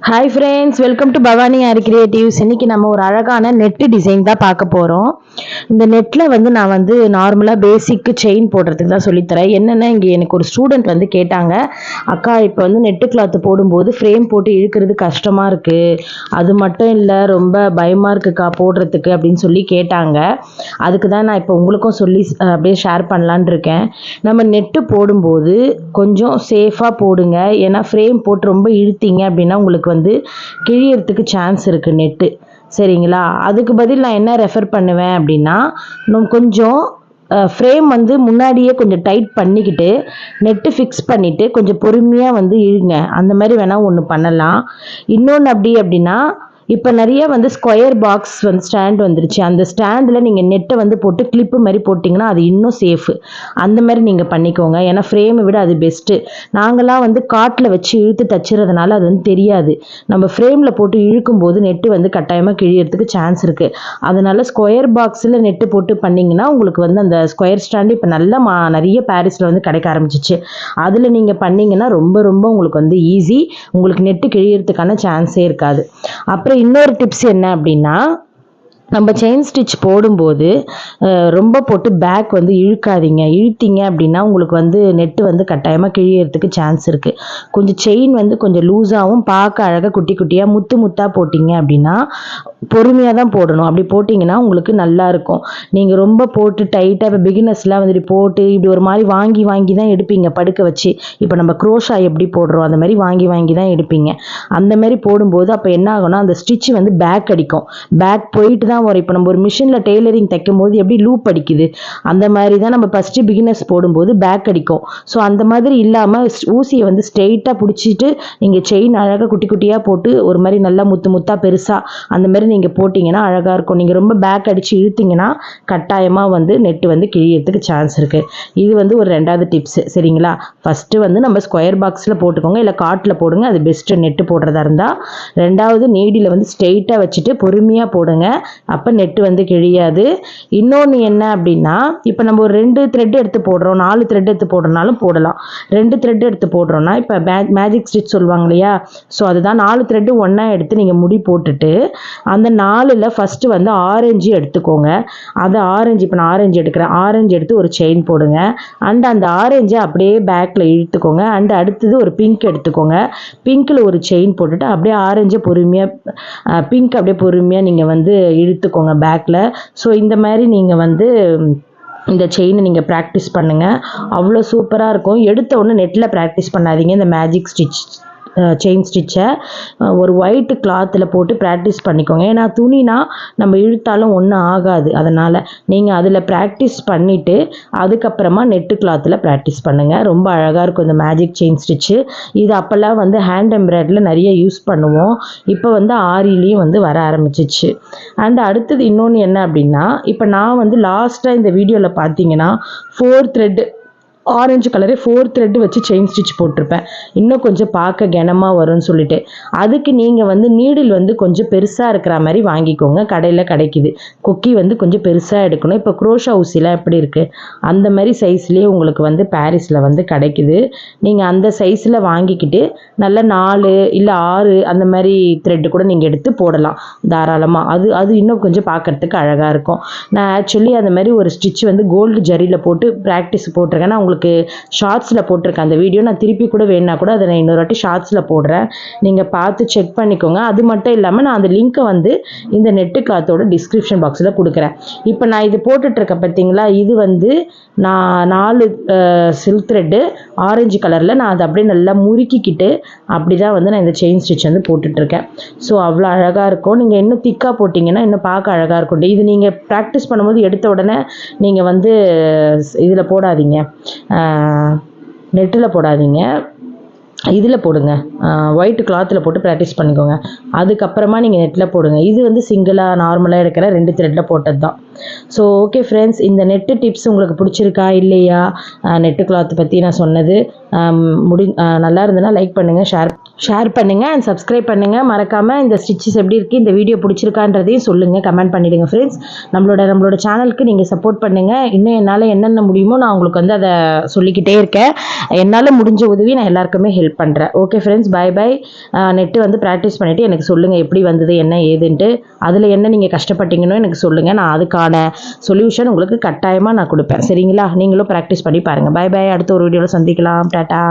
Hi friends, welcome to Bhavani aari creatives. இன்னைக்கு நம்ம ஒரு அழகான நெட்டு டிசைன் தான் பார்க்க போகிறோம். இந்த நெட்டில் நான் நார்மலாக பேசிக்கு செயின் போடுறதுக்கு தான் சொல்லித்தரேன். என்னென்னா, இங்கே எனக்கு ஒரு ஸ்டூடெண்ட் கேட்டாங்க, அக்கா இப்போ நெட்டு கிளாத்து போடும்போது ஃப்ரேம் போட்டு இழுக்கிறது கஷ்டமாக இருக்குது, அது மட்டும் இல்லை ரொம்ப பயமாக இருக்குக்கா போடுறதுக்கு அப்படின்னு சொல்லி கேட்டாங்க. அதுக்கு தான் நான் இப்போ உங்களுக்கும் சொல்லி அப்படியே ஷேர் பண்ணலான் இருக்கேன். நம்ம நெட்டு போடும்போது கொஞ்சம் சேஃபாக போடுங்க. ஏன்னா ஃப்ரேம் போட்டு ரொம்ப இழுத்தீங்க அப்படின்னா உங்களுக்கு கிழியறதுக்கு சான்ஸ் இருக்குது நெட்டு. சரிங்களா? அதுக்கு பதில் நான் என்ன ரெஃபர் பண்ணுவேன் அப்படின்னா, கொஞ்சம் ஃப்ரேம் முன்னாடியே கொஞ்சம் டைட் பண்ணிக்கிட்டு நெட்டு ஃபிக்ஸ் பண்ணிவிட்டு கொஞ்சம் பொறுமையாக இழுங்க. அந்த மாதிரி வேணால் ஒன்று பண்ணலாம். இன்னொன்று அப்படின்னா, இப்போ நிறைய ஸ்கொயர் பாக்ஸ் ஸ்டாண்ட் வந்துருச்சு. அந்த ஸ்டாண்டில் நீங்கள் நெட்டை போட்டு கிளிப்பு மாதிரி போட்டிங்கன்னா அது இன்னும் சேஃபு. அந்த மாதிரி நீங்கள் பண்ணிக்கோங்க. ஏன்னா ஃப்ரேமை விட அது பெஸ்ட்டு. நாங்களாம் காட்டில் வச்சு இழுத்து தச்சுறதுனால அது தெரியாது. நம்ம ஃப்ரேமில் போட்டு இழுக்கும்போது நெட்டு கட்டாயமாக கிழியறதுக்கு சான்ஸ் இருக்குது. அதனால் ஸ்கொயர் பாக்ஸில் நெட்டு போட்டு பண்ணிங்கன்னா உங்களுக்கு அந்த ஸ்கொயர் ஸ்டாண்டு இப்போ நல்லா நிறைய பாரிஸில் கிடைக்க ஆரம்பிச்சிச்சு. அதில் நீங்கள் பண்ணிங்கன்னா ரொம்ப ரொம்ப உங்களுக்கு ஈஸி. உங்களுக்கு நெட்டு கிழியறதுக்கான சான்ஸே இருக்காது. அப்புறம் இன்னொரு டிப்ஸ் என்ன அப்படின்னா, நம்ம செயின் ஸ்டிச் போடும்போது ரொம்ப போட்டு பேக் இழுக்காதீங்க. இழுத்தீங்க அப்படின்னா உங்களுக்கு நெட்டு கட்டாயமாக கிழியறதுக்கு சான்ஸ் இருக்குது. கொஞ்சம் செயின் கொஞ்சம் லூஸாகவும் பார்க்க அழகாக குட்டி குட்டியாக முத்து முத்தாக போட்டிங்க அப்படின்னா பொறுமையாக தான் போடணும். அப்படி போட்டிங்கன்னா உங்களுக்கு நல்லாயிருக்கும். நீங்கள் ரொம்ப போட்டு டைட்டாக இப்போ பிகினர்ஸ்லாம் போட்டு இப்படி ஒரு மாதிரி வாங்கி வாங்கி தான் எடுப்பீங்க படுக்க வச்சு. இப்போ நம்ம க்ரோஷா எப்படி போடுறோம் அந்த மாதிரி வாங்கி வாங்கி தான் எடுப்பீங்க. அந்த மாதிரி போடும்போது அப்போ என்ன ஆகும்னா, அந்த ஸ்டிச் பேக் அடிக்கும். பேக் போயிட்டு தான் வரும். இப்போ நம்ம ஒரு மிஷினில் டெய்லரிங் தைக்கும் போது எப்படி லூப் அடிக்குது, அந்த மாதிரி தான் நம்ம ஃபஸ்ட்டு பிகினர்ஸ் போடும்போது பேக் அடிக்கும். ஸோ அந்த மாதிரி இல்லாமல் ஊசியை ஸ்ட்ரெயிட்டாக பிடிச்சிட்டு நீங்கள் செயின் அழகாக குட்டி குட்டியாக போட்டு ஒரு மாதிரி நல்லா முத்து முத்தாக பெருசாக அந்த மாதிரி நீங்கள் போட்டிங்கன்னா அழகாக இருக்கும். நீங்கள் ரொம்ப பேக் அடித்து இழுத்திங்கன்னா கட்டாயமாக நெட்டு கிழியறதுக்கு சான்ஸ் இருக்குது. இது ஒரு ரெண்டாவது டிப்ஸு. சரிங்களா? ஃபஸ்ட்டு நம்ம ஸ்கொயர் பாக்ஸில் போட்டுக்கோங்க, இல்லை காட்டில் போடுங்க, அது பெஸ்ட்டு நெட்டு போடுறதா இருந்தால். ரெண்டாவது நீடியில் ஸ்ட்ரெயிட்டாக வச்சுட்டு பொறுமையாக போடுங்க. அப்போ நெட்டு கிழியாது. இன்னொன்று என்ன அப்படின்னா, இப்போ நம்ம ஒரு 2 த்ரெட் எடுத்து போடுறோம், 4 த்ரெட் எடுத்து போடுறனாலும் போடலாம். 2 த்ரெட் எடுத்து போடுறோன்னா இப்போ மேஜிக் ஸ்டிச் சொல்லுவாங்க இல்லையா, ஸோ அதுதான் 4 த்ரெட்டு ஒன்றா எடுத்து நீங்கள் முடி போட்டுட்டு அந்த 4ல் ஃபஸ்ட்டு ஆரஞ்சு எடுத்துக்கோங்க. அது ஆரஞ்சு, இப்போ நான் ஆரஞ்சு எடுக்கிறேன், ஆரஞ்சு எடுத்து ஒரு செயின் போடுங்க. அண்ட் அந்த ஆரஞ்சை அப்படியே பேக்கில் இழுத்துக்கோங்க. அண்ட் அடுத்தது ஒரு பிங்க் எடுத்துக்கோங்க. பிங்க்கில் ஒரு செயின் போட்டுட்டு அப்படியே ஆரஞ்சை பொறுமையாக பிங்க் அப்படியே பொறுமையாக நீங்கள் இழுத்துக்கோங்க பேக்கில். ஸோ இந்த மாதிரி நீங்கள் இந்த செயினை நீங்கள் ப்ராக்டிஸ் பண்ணுங்கள். அவ்வளோ சூப்பராக இருக்கும். எடுத்த உடனே நெட்டில் ப்ராக்டிஸ் பண்ணாதீங்க. இந்த மேஜிக் ஸ்டிச் செயின் ஸ்டிச்சை ஒரு ஒயிட்டு கிளாத்தில் போட்டு ப்ராக்டிஸ் பண்ணிக்கோங்க. ஏன்னா துணினா நம்ம இழுத்தாலும் ஒன்றும் ஆகாது. அதனால் நீங்கள் அதில் ப்ராக்டிஸ் பண்ணிவிட்டு அதுக்கப்புறமா நெட்டு கிளாத்தில் ப்ராக்டிஸ் பண்ணுங்கள். ரொம்ப அழகாக இருக்கும் இந்த மேஜிக் செயின் ஸ்டிச்சு. இது அப்போல்லாம் ஹேண்ட் எம்ப்ராய்டரியில் நிறைய யூஸ் பண்ணுவோம். இப்போ ஆரிலையும் வர ஆரம்பிச்சிச்சு. அண்ட் அடுத்தது இன்னொன்று என்ன அப்படின்னா, இப்போ நான் லாஸ்ட்டாக இந்த வீடியோவில் பார்த்தீங்கன்னா 4 த்ரெட்டு ஆரஞ்சு கலரே 4 த்ரெட்டு வச்சு செயின் ஸ்டிச் போட்டிருப்பேன். இன்னும் கொஞ்சம் பார்க்க கனமாக வரும்னு சொல்லிட்டு. அதுக்கு நீங்கள் நீடில் கொஞ்சம் பெருசாக இருக்கிற மாதிரி வாங்கிக்கோங்க. கடையில் கிடைக்குது. கொக்கி கொஞ்சம் பெருசாக எடுக்கணும். இப்போ க்ரோஷா ஊசிலாம் எப்படி இருக்குது அந்த மாதிரி சைஸ்லேயே உங்களுக்கு பாரிஸில் கிடைக்குது. நீங்கள் அந்த சைஸில் வாங்கிக்கிட்டு நல்லா 4 இல்லை 6 அந்த மாதிரி த்ரெட்டு கூட நீங்கள் எடுத்து போடலாம் தாராளமாக. அது இன்னும் கொஞ்சம் பார்க்குறதுக்கு அழகாக இருக்கும். நான் ஆக்சுவலி அந்த மாதிரி ஒரு ஸ்டிச் கோல்டு ஜரியில் போட்டு ப்ராக்டிஸ் போட்டிருக்கேன். நான் உங்களுக்கு ஷார்ட்ஸில் போட்டிருக்கேன் அந்த வீடியோ. நான் திருப்பி கூட வேணுன்னா கூட அதை நான் இன்னொரு வாட்டி ஷார்ட்ஸில் போடுறேன். நீங்கள் பார்த்து செக் பண்ணிக்கோங்க. அது மட்டும் இல்லாமல் நான் அந்த லிங்க்கை இந்த நெட்டு கிளாத்தோட டிஸ்கிரிப்ஷன் பாக்ஸில் கொடுக்குறேன். இப்போ நான் இது போட்டுட்ருக்கேன் பார்த்தீங்களா, இது நான் 4 சில்க் த்ரெட்டு ஆரஞ்சு கலரில் நான் அதை அப்படியே நல்லா முறுக்கிக்கிட்டு அப்படி தான் நான் இந்த செயின் ஸ்டிச் போட்டுட்ருக்கேன். ஸோ அவ்வளோ அழகாக இருக்கும். நீங்கள் இன்னும் திக்காக போட்டிங்கன்னா இன்னும் பார்க்க அழகாக இருக்கும். இது நீங்கள் ப்ராக்டிஸ் பண்ணும்போது எடுத்த உடனே நீங்கள் இதில் போடாதீங்க, நெட்டில் போடாதீங்க, இதில் போடுங்க, ஒயிட் கிளாத்தில் போட்டு ப்ராக்டிஸ் பண்ணிக்கோங்க. அதுக்கப்புறமா நீங்கள் நெட்டில் போடுங்க. இது சிங்கிளாக நார்மலாக எடுக்கிற 2 த்ரெட்டில் போட்டது தான். ஸோ ஓகே ஃப்ரெண்ட்ஸ், இந்த நெட்டு டிப்ஸ் உங்களுக்கு பிடிச்சிருக்கா இல்லையா? நெட்டு கிளாத் பற்றி நான் சொன்னது நல்லா இருந்ததுன்னா லைக் பண்ணுங்கள், ஷேர் பண்ணுங்கள் அண்ட் சப்ஸ்கிரைப் பண்ணுங்கள். மறக்காமல் இந்த ஸ்டிச்சஸ் எப்படி இருக்குது, இந்த வீடியோ பிடிச்சிருக்கான்றதையும் சொல்லுங்கள், கமெண்ட் பண்ணிவிடுங்க ஃப்ரெண்ட்ஸ். நம்மளோட சேனலுக்கு நீங்கள் சப்போர்ட் பண்ணுங்கள். இன்னும் என்னால் என்னென்ன முடியுமோ நான் உங்களுக்கு வந்து அதை சொல்லிக்கிட்டே இருக்கேன். என்னால் முடிஞ்ச உதவி நான் எல்லாருக்குமே ஹெல்ப் பண்ணுறேன். Okay friends, bye bye. Net வந்து ப்ராக்டிஸ் பண்ணிவிட்டு எனக்கு சொல்லுங்கள் எப்படி வந்தது என்ன ஏதுன்ட்டு. அதில் என்ன நீங்கள் கஷ்டப்பட்டீங்கன்னு எனக்கு சொல்லுங்கள். நான் அதுக்கான சொல்யூஷன் உங்களுக்கு கட்டாயமாக நான் கொடுப்பேன். சரிங்களா? நீங்களும் ப்ராக்டிஸ் பண்ணி பாருங்கள். Bye bye. அடுத்த ஒரு வீடியோவில் சந்திக்கலாம். டாட்டா.